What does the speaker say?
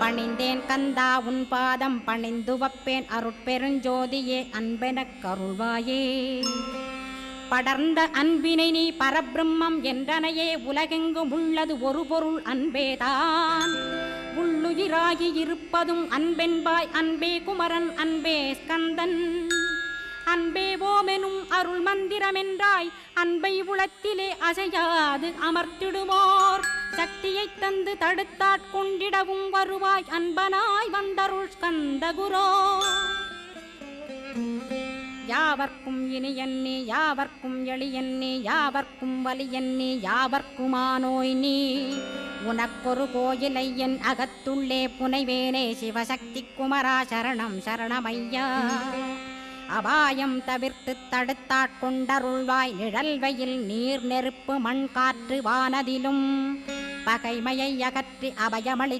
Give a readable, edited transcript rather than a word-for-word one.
பணிந்தேன் கந்தா உன் பாதம் பணிந்து வப்பேன் அருட்பெருஞ்சோதியே அன்பெனக் கருள்வாயே. படர்ந்த அன்பினை நீ பரபிரம்மம் என்றனையே உலகெங்கும் உள்ளது ஒரு பொருள் அன்பேதான். உள்ளுயிராகி இருப்பதும் அன்பென்பாய் அன்பே குமரன் அன்பே ஸ்கந்தன். அன்பே ஓமெனும் அருள் மந்திரமென்றாய் அன்பை உளத்திலே அசையாது அமர்த்திடுமோர் சக்தியை தந்து தடுத்தாட்கொண்டிடவும் வருவாய் அன்பனாய் வந்தருள் ஸ்கந்தகுரோ. யாவர்க்கும் இனியன்னே யாவர்க்கும் எளியன்னே யாவர்க்கும் வலியன்னே யாவர்க்குமானோய் நீ. உனக்கொரு கோயிலை என் அகத்துள்ளே புனைவேனே சிவசக்தி குமரா சரணம் சரணமையா. அபாயம் தவிர்த்து தடுத்தாட்கொண்டருள்வாய் நிழல்வையில் நீர் நெருப்பு மண் காற்று வானதிலும் பகைமையை அகற்றி அபயமளி